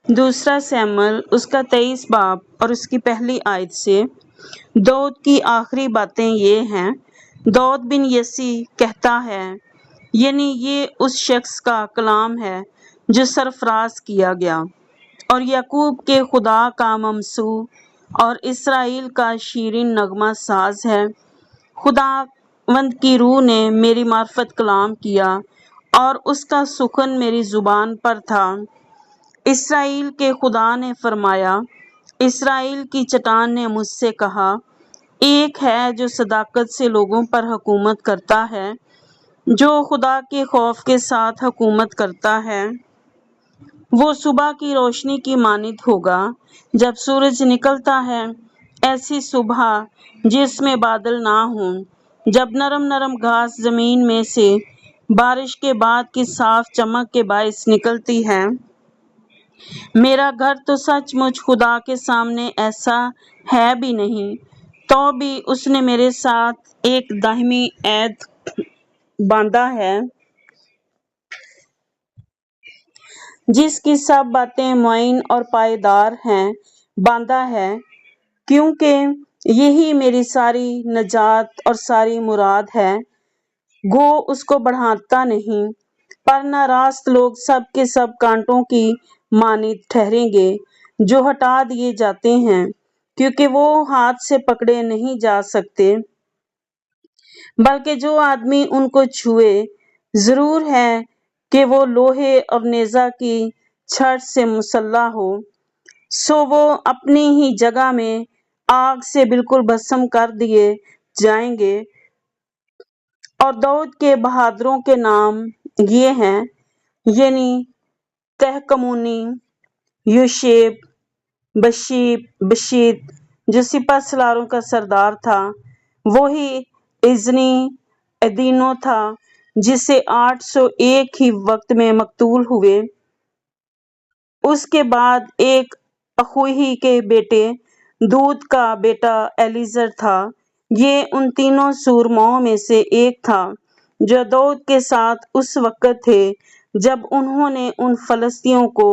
دوسرا سیموئیل اس کا 23 باب اور اس کی پہلی آیت سے۔ داؤد کی آخری باتیں یہ ہیں۔ داؤد بن یسی کہتا ہے، یعنی یہ اس شخص کا کلام ہے جو سرفراز کیا گیا اور یعقوب کے خدا کا ممسوح اور اسرائیل کا شیرین نغمہ ساز ہے۔ خداوند کی روح نے میری معرفت کلام کیا اور اس کا سخن میری زبان پر تھا۔ اسرائیل کے خدا نے فرمایا، اسرائیل کی چٹان نے مجھ سے کہا، ایک ہے جو صداقت سے لوگوں پر حکومت کرتا ہے، جو خدا کے خوف کے ساتھ حکومت کرتا ہے۔ وہ صبح کی روشنی کی مانند ہوگا جب سورج نکلتا ہے، ایسی صبح جس میں بادل نہ ہوں، جب نرم نرم گھاس زمین میں سے بارش کے بعد کی صاف چمک کے باعث نکلتی ہے۔ میرا گھر تو سچ مچ خدا کے سامنے ایسا ہے بھی نہیں، تو بھی اس نے میرے ساتھ ایک دائمی عہد باندھا ہے جس کی سب باتیں معین اور پائیدار ہیں۔ باندھا ہے کیونکہ یہی میری ساری نجات اور ساری مراد ہے۔ گو اس کو بڑھاتا نہیں، پر نہ راست لوگ سب کے سب کانٹوں کی مانند ٹھہریں گے جو ہٹا دیے جاتے ہیں، کیونکہ وہ ہاتھ سے پکڑے نہیں جا سکتے، بلکہ جو آدمی ان کو چھوئے ضرور ہے کہ وہ لوہے اور نیزہ کی چھڑ سے مسلح ہو، سو وہ اپنی ہی جگہ میں آگ سے بالکل بھسم کر دیے جائیں گے۔ اور داؤد کے بہادروں کے نام یہ ہیں، یعنی تہکمونی، یوشیب، بشیت جو سپہ سالاروں کا سردار تھا، وہی اذنی ادینو تھا جسے 801 ہی وقت میں مقتول ہوئے۔ اس کے بعد ایک اخوی کے بیٹے دود کا بیٹا ایلیزر تھا۔ یہ ان تینوں سورماؤں میں سے ایک تھا جو داؤد کے ساتھ اس وقت تھے جب انہوں نے ان فلسطینیوں کو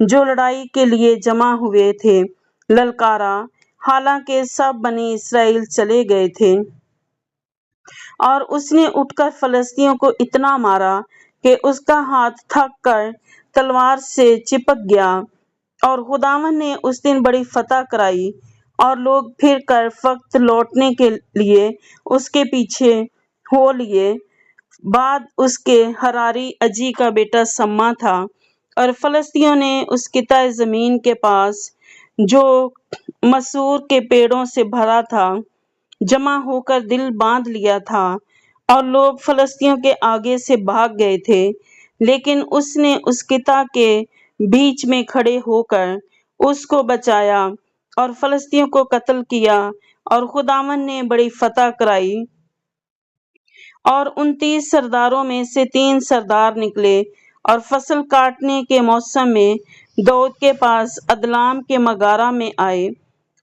جو لڑائی کے لیے جمع ہوئے تھے للکارا، حالانکہ سب بنی اسرائیل چلے گئے تھے۔ اور اس نے اٹھ کر فلسطینیوں کو اتنا مارا کہ اس کا ہاتھ تھک کر تلوار سے چپک گیا، اور خداوند نے اس دن بڑی فتح کرائی، اور لوگ پھر کر فقط لوٹنے کے لیے اس کے پیچھے ہو لیے۔ بعد اس کے ہراری اجی کا بیٹا سما تھا، اور فلسطینیوں نے اس قطعہ زمین کے پاس جو مسور کے پیڑوں سے بھرا تھا جمع ہو کر دل باندھ لیا تھا، اور لوگ فلسطینیوں کے آگے سے بھاگ گئے تھے، لیکن اس نے اس قطعہ کے بیچ میں کھڑے ہو کر اس کو بچایا اور فلسطینیوں کو قتل کیا، اور خداوند نے بڑی فتح کرائی۔ اور 29 سرداروں میں سے 3 سردار نکلے اور فصل کاٹنے کے موسم میں داؤد کے پاس ادلام کے مغارہ میں آئے،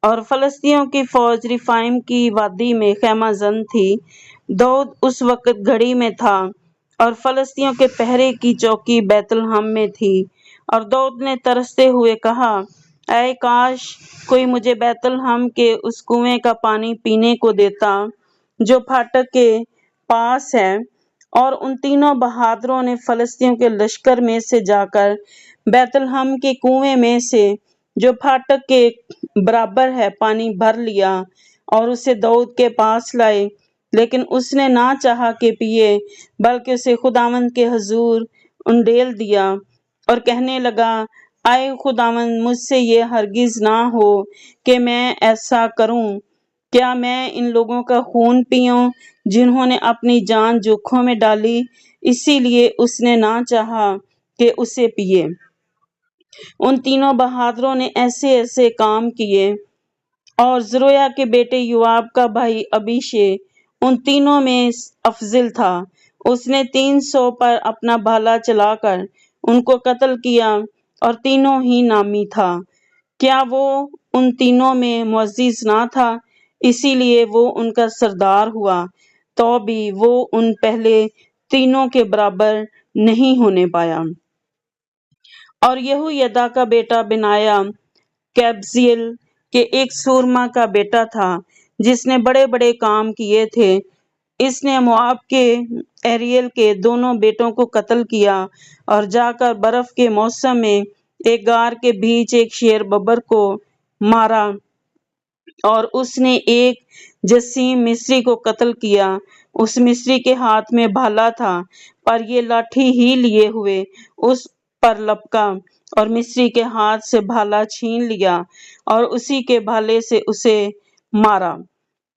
اور فلسطینیوں کی فوج ریفائم کی وادی میں خیمہ زن تھی۔ داؤد اس وقت گڑھی میں تھا اور فلسطینیوں کے پہرے کی چوکی بیت لحم میں تھی، اور داؤد نے ترستے ہوئے کہا، اے کاش کوئی مجھے بیت لحم کے اس کنویں کا پانی پینے کو دیتا جو پھاٹک کے پاس ہے۔ اور ان تینوں بہادروں نے فلسطینیوں کے لشکر میں سے جا کر بیت لحم کے کنویں میں سے جو پھاٹک کے برابر ہے پانی بھر لیا اور اسے داؤد کے پاس لائے، لیکن اس نے نہ چاہا کہ پیے، بلکہ اسے خداوند کے حضور انڈیل دیا اور کہنے لگا، اے خداوند، مجھ سے یہ ہرگز نہ ہو کہ میں ایسا کروں۔ کیا میں ان لوگوں کا خون پیوں جنہوں نے اپنی جان جوکھوں میں ڈالی؟ اسی لیے اس نے نہ چاہا کہ اسے پیے۔ ان تینوں بہادروں نے ایسے ایسے کام کیے، اور زرویا کے بیٹے یوآب کا بھائی ابیشے ان تینوں میں افضل تھا۔ اس نے 300 پر اپنا بھالا چلا کر ان کو قتل کیا، اور تینوں ہی نامی تھا۔ کیا وہ ان تینوں میں معزز نہ تھا؟ اسی لیے وہ ان کا سردار ہوا، تو بھی وہ ان پہلے تینوں کے برابر نہیں ہونے پایا۔ اور یہویدا کا بیٹا بنایا کیبزیل کے ایک سورما کا بیٹا تھا جس نے بڑے بڑے کام کیے تھے۔ اس نے مواب کے ایریل کے دونوں بیٹوں کو قتل کیا اور جا کر برف کے موسم میں ایک غار کے بیچ ایک شیر ببر کو مارا، اور اس نے ایک جسیم مصری کو قتل کیا۔ اس مصری کے ہاتھ میں بھالا تھا، پر یہ لاٹھی ہی لیے ہوئے اس پر لپکا اور مصری کے ہاتھ سے بھالا چھین لیا اور اسی کے بھالے سے اسے مارا۔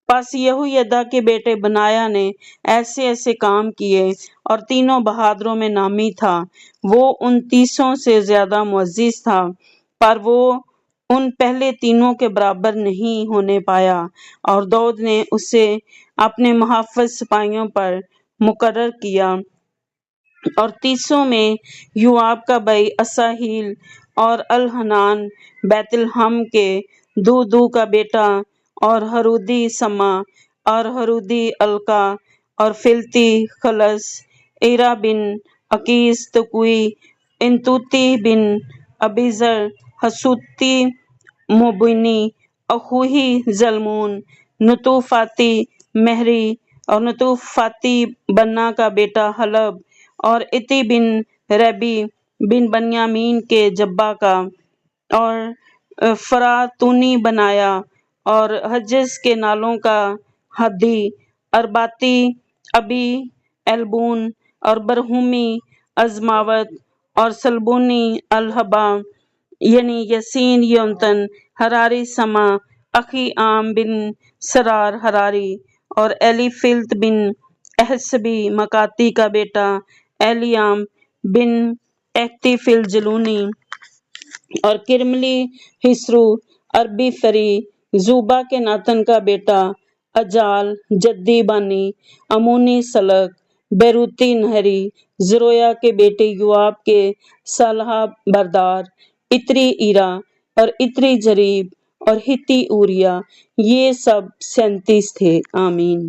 پس یہویدا کے بیٹے بنایا نے ایسے ایسے کام کیے اور تینوں بہادروں میں نامی تھا۔ وہ ان 30 سے زیادہ معزز تھا، پر وہ ان پہلے تینوں کے برابر نہیں ہونے پایا، اور داؤد نے اسے اپنے محافظ سپاہیوں پر مقرر کیا۔ اور 30 میں یوآب کا بھائی اساہیل اور الحنان بیت لحم کے دودو کا بیٹا، اور ہرودی سما اور ہرودی القا اور فلتی خلص، ایرا بن اکیس تکوی، انتوتی بن ابیزر حسوتی موبینی، اخوہی زلمون، نتوفاتی مہری اور نتوفاتی بنا کا بیٹا حلب، اور اتی بن ربی بن بنیامین کے جبا کا، اور فراتونی بنایا، اور حجز کے نالوں کا حدی، ارباتی ابی البون، اور برہومی عظماوت، اور سلبونی الہبا، یعنی یسین یونتن، ہراری سما، اخی عام بن سرار ہراری، اور ایلی فلت بن احسبی مکاتی کا بیٹا، ایلیام بن احتی فلجلونی، اور کرملی حسرو عربی فری، زوبا کے ناتن کا بیٹا، اجال جدی بانی، امونی سلک، بیروتی نہری، زرویا کے بیٹے یوآب کے صالح بردار، اتری ایرا اور اتری جریب اور ہتی اوریا، یہ سب 37 تھے۔ آمین۔